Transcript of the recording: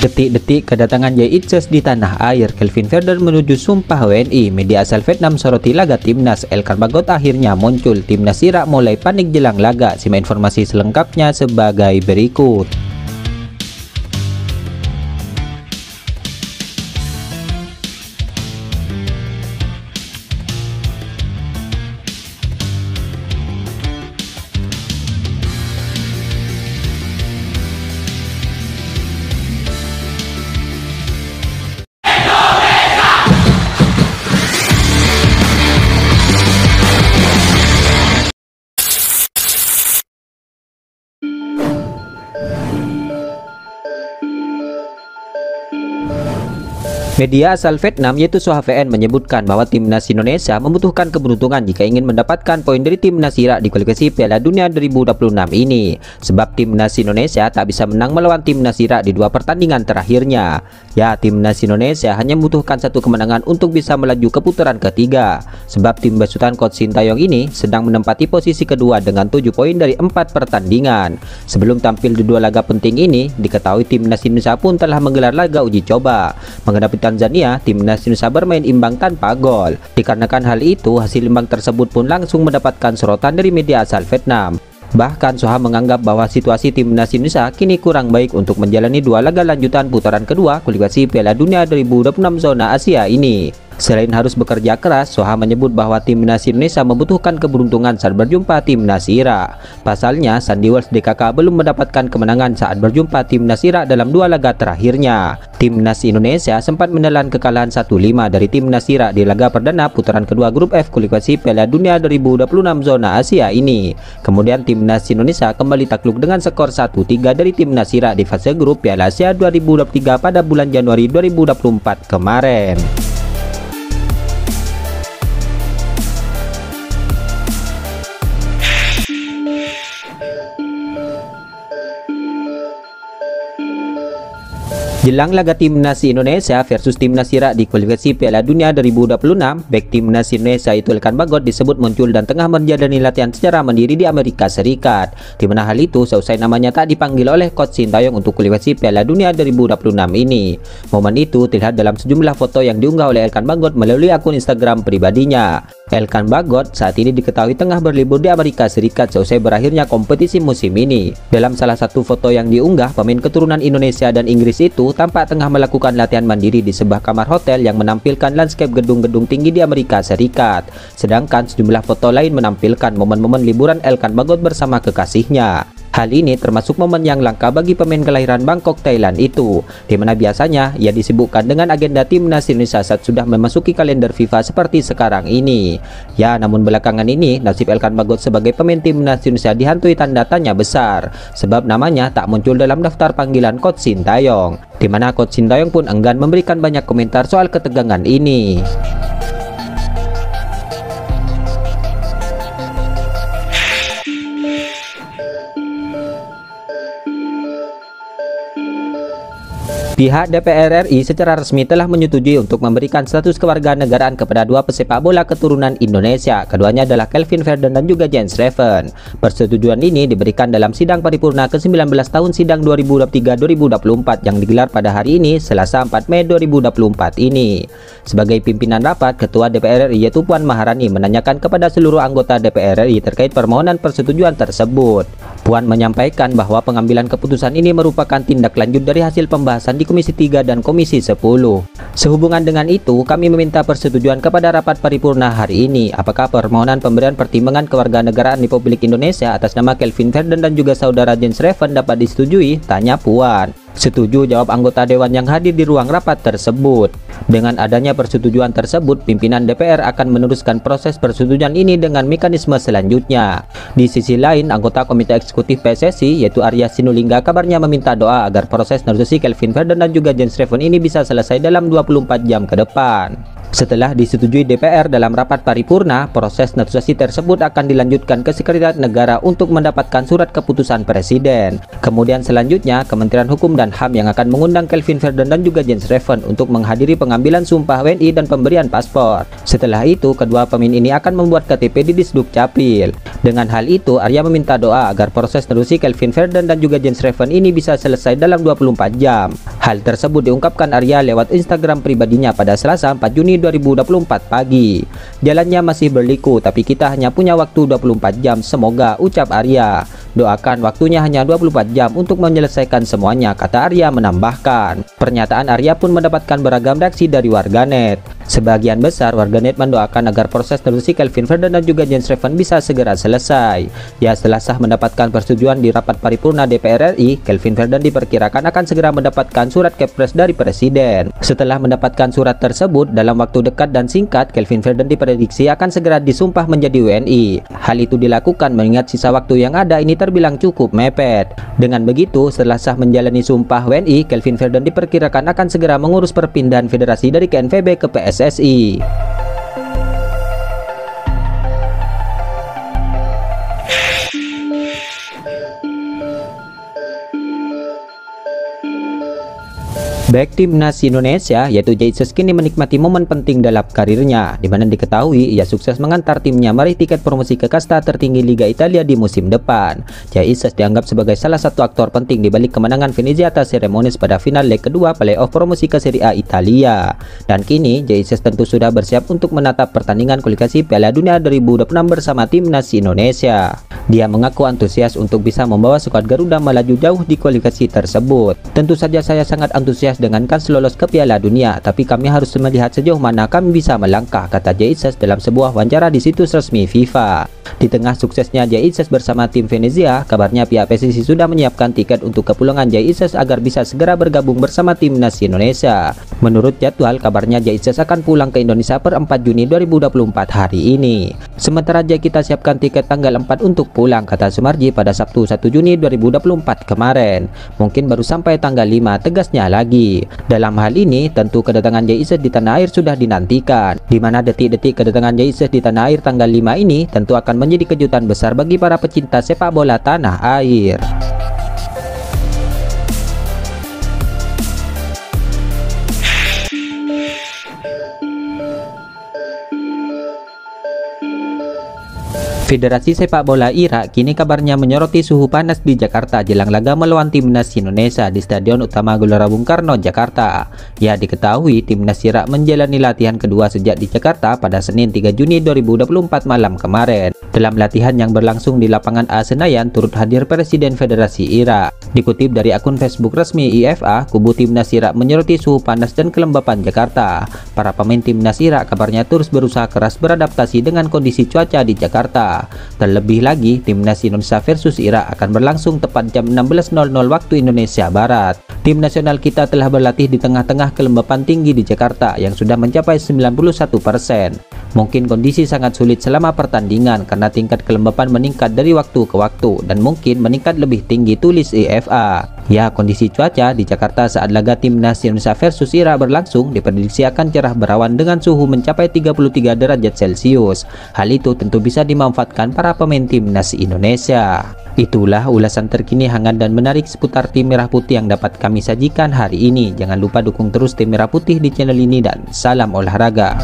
Detik-detik kedatangan Ye Itses di tanah air, Kelvin Verder menuju Sumpah WNI. Media asal Vietnam soroti laga timnas. Elkan Bagot akhirnya muncul. Timnas Irak mulai panik jelang laga. Simak informasi selengkapnya sebagai berikut. Media asal Vietnam yaitu Soha VN menyebutkan bahwa timnas Indonesia membutuhkan keberuntungan jika ingin mendapatkan poin dari timnas Irak di kualifikasi Piala Dunia 2026 ini. Sebab timnas Indonesia tak bisa menang melawan timnas Irak di dua pertandingan terakhirnya. Ya, timnas Indonesia hanya membutuhkan satu kemenangan untuk bisa melaju ke putaran ketiga. Sebab tim besutan Coach Sintayong ini sedang menempati posisi kedua dengan 7 poin dari 4 pertandingan. Sebelum tampil di dua laga penting ini, diketahui timnas Indonesia pun telah menggelar laga uji coba menghadapi Tanzania. Timnas Indonesia bermain imbang tanpa gol. Dikarenakan hal itu, hasil imbang tersebut pun langsung mendapatkan sorotan dari media asal Vietnam. Bahkan Soha menganggap bahwa situasi timnas Indonesia kini kurang baik untuk menjalani dua laga lanjutan putaran kedua kualifikasi Piala Dunia 2026 zona Asia ini. Selain harus bekerja keras, Soha menyebut bahwa timnas Indonesia membutuhkan keberuntungan saat berjumpa timnas Irak. Pasalnya, Sandy Walsh DKK belum mendapatkan kemenangan saat berjumpa timnas Irak dalam dua laga terakhirnya. Timnas Indonesia sempat menelan kekalahan 1-5 dari timnas Irak di laga perdana putaran kedua grup F kualifikasi Piala Dunia 2026 zona Asia ini. Kemudian timnas Indonesia kembali takluk dengan skor 1-3 dari timnas Irak di fase grup Piala Asia 2023 pada bulan Januari 2024 kemarin. Jelang laga timnas Indonesia versus timnas Irak di kualifikasi Piala Dunia 2026, bek timnas Indonesia itu Elkan Bagot disebut muncul dan tengah menjalani latihan secara mandiri di Amerika Serikat. Di mana hal itu seusai namanya tak dipanggil oleh Coach Sintayong untuk kualifikasi Piala Dunia 2026 ini. Momen itu terlihat dalam sejumlah foto yang diunggah oleh Elkan Bagot melalui akun Instagram pribadinya. Elkan Bagot saat ini diketahui tengah berlibur di Amerika Serikat seusai berakhirnya kompetisi musim ini. Dalam salah satu foto yang diunggah, pemain keturunan Indonesia dan Inggris itu tampak tengah melakukan latihan mandiri di sebuah kamar hotel yang menampilkan landscape gedung-gedung tinggi di Amerika Serikat. Sedangkan sejumlah foto lain menampilkan momen-momen liburan Elkan Bagot bersama kekasihnya. Hal ini termasuk momen yang langka bagi pemain kelahiran Bangkok, Thailand itu, di mana biasanya ia disibukkan dengan agenda timnas Indonesia saat sudah memasuki kalender FIFA seperti sekarang ini. Ya, namun belakangan ini nasib Elkan Bagot sebagai pemain timnas Indonesia dihantui tanda tanya besar, sebab namanya tak muncul dalam daftar panggilan Coach Sintayong, di mana Coach Sintayong pun enggan memberikan banyak komentar soal ketegangan ini. Pihak DPR RI secara resmi telah menyetujui untuk memberikan status kewarganegaraan kepada dua pesepak bola keturunan Indonesia. Keduanya adalah Kelvin Verder dan juga Jens Reven. Persetujuan ini diberikan dalam sidang paripurna ke-19 tahun sidang 2023-2024 yang digelar pada hari ini, Selasa 4 Mei 2024 ini. Sebagai pimpinan rapat, Ketua DPR RI yaitu Puan Maharani menanyakan kepada seluruh anggota DPR RI terkait permohonan persetujuan tersebut. Puan menyampaikan bahwa pengambilan keputusan ini merupakan tindak lanjut dari hasil pembahasan di Komisi 3 dan Komisi 10. Sehubungan dengan itu, kami meminta persetujuan kepada rapat paripurna hari ini. Apakah permohonan pemberian pertimbangan kewarganegaraan Republik Indonesia atas nama Kelvin Verder dan juga saudara Jens Reven dapat disetujui? Tanya Puan. Setuju, jawab anggota dewan yang hadir di ruang rapat tersebut. Dengan adanya persetujuan tersebut, pimpinan DPR akan meneruskan proses persetujuan ini dengan mekanisme selanjutnya. Di sisi lain, anggota Komite Eksekutif PSSI yaitu Arya Sinulinga kabarnya meminta doa agar proses naturalisasi Kelvin Verder dan juga Jens Reven ini bisa selesai dalam 24 jam ke depan. Setelah disetujui DPR dalam rapat paripurna, proses naturalisasi tersebut akan dilanjutkan ke Sekretariat Negara untuk mendapatkan surat keputusan Presiden. Kemudian selanjutnya, Kementerian Hukum dan HAM yang akan mengundang Kelvin Ferdinand dan juga Jens Reven untuk menghadiri pengambilan sumpah WNI dan pemberian paspor. Setelah itu, kedua pemimpin ini akan membuat KTP di Disduk Capil. Dengan hal itu, Arya meminta doa agar proses naturalisasi Kelvin Ferdinand dan juga Jens Reven ini bisa selesai dalam 24 jam. Hal tersebut diungkapkan Arya lewat Instagram pribadinya pada Selasa 4 Juni 2024 pagi. Jalannya masih berliku, tapi kita hanya punya waktu 24 jam, semoga, ucap Arya. Doakan waktunya hanya 24 jam untuk menyelesaikan semuanya, kata Arya menambahkan. Pernyataan Arya pun mendapatkan beragam reaksi dari warganet. Sebagian besar warganet mendoakan agar proses naturalisasi Kelvin Ferdinand dan juga Jens Reven bisa segera selesai. Ya, setelah sah mendapatkan persetujuan di rapat paripurna DPR RI, Kelvin Ferdinand diperkirakan akan segera mendapatkan surat kepres dari Presiden. Setelah mendapatkan surat tersebut, dalam waktu dekat dan singkat, Kelvin Ferdinand diprediksi akan segera disumpah menjadi WNI. Hal itu dilakukan mengingat sisa waktu yang ada ini terbilang cukup mepet. Dengan begitu, setelah sah menjalani sumpah WNI, Kelvin Ferdinand diperkirakan akan segera mengurus perpindahan federasi dari KNVB ke PSSI. Baik timnas Indonesia yaitu Jay Ises kini menikmati momen penting dalam karirnya, di mana diketahui ia sukses mengantar timnya meraih tiket promosi ke kasta tertinggi Liga Italia di musim depan. Jay Ises dianggap sebagai salah satu aktor penting di balik kemenangan Venezia atas Cremonese pada final leg kedua playoff promosi ke Serie A Italia. Dan kini Jay Ises tentu sudah bersiap untuk menatap pertandingan kualifikasi Piala Dunia 2026 bersama timnas Indonesia. Dia mengaku antusias untuk bisa membawa skuad Garuda melaju jauh di kualifikasi tersebut. Tentu saja saya sangat antusias dengan kans lolos ke Piala Dunia, tapi kami harus melihat sejauh mana kami bisa melangkah, kata Jay Ises dalam sebuah wawancara di situs resmi FIFA. Di tengah suksesnya Jay Ises bersama tim Venezia, kabarnya pihak PSSI sudah menyiapkan tiket untuk kepulangan Jay Ises agar bisa segera bergabung bersama timnas Indonesia. Menurut jadwal, kabarnya Jay Ises akan pulang ke Indonesia per 4 Juni 2024 hari ini. Sementara Jay kita siapkan tiket tanggal 4 untuk pulang, kata Sumarji pada Sabtu 1 Juni 2024 kemarin. Mungkin baru sampai tanggal 5, tegasnya lagi. Dalam hal ini, tentu kedatangan Jay Ises di tanah air sudah dinantikan, di mana detik-detik kedatangan Jay Ises di tanah air tanggal 5 ini tentu akan menjadi kejutan besar bagi para pecinta sepak bola tanah air. Federasi Sepak Bola Irak kini kabarnya menyoroti suhu panas di Jakarta jelang laga melawan timnas Indonesia di Stadion Utama Gelora Bung Karno, Jakarta. Ya, diketahui timnas Irak menjalani latihan kedua sejak di Jakarta pada Senin 3 Juni 2024 malam kemarin. Dalam latihan yang berlangsung di lapangan A Senayan turut hadir Presiden Federasi Irak. Dikutip dari akun Facebook resmi IFA, kubu timnas Irak menyoroti suhu panas dan kelembapan Jakarta. Para pemain timnas Irak kabarnya terus berusaha keras beradaptasi dengan kondisi cuaca di Jakarta. Terlebih lagi, timnas Indonesia versus Irak akan berlangsung tepat jam 16.00 waktu Indonesia Barat. Tim nasional kita telah berlatih di tengah-tengah kelembapan tinggi di Jakarta yang sudah mencapai 91%. Mungkin kondisi sangat sulit selama pertandingan karena tingkat kelembapan meningkat dari waktu ke waktu dan mungkin meningkat lebih tinggi, tulis IFA. Ya, kondisi cuaca di Jakarta saat laga timnas Indonesia versus Irak berlangsung diprediksi akan cerah berawan dengan suhu mencapai 33 derajat Celcius. Hal itu tentu bisa dimanfaatkan para pemain timnas Indonesia. Itulah ulasan terkini hangat dan menarik seputar tim Merah Putih yang dapat kami sajikan hari ini. Jangan lupa dukung terus tim Merah Putih di channel ini dan salam olahraga.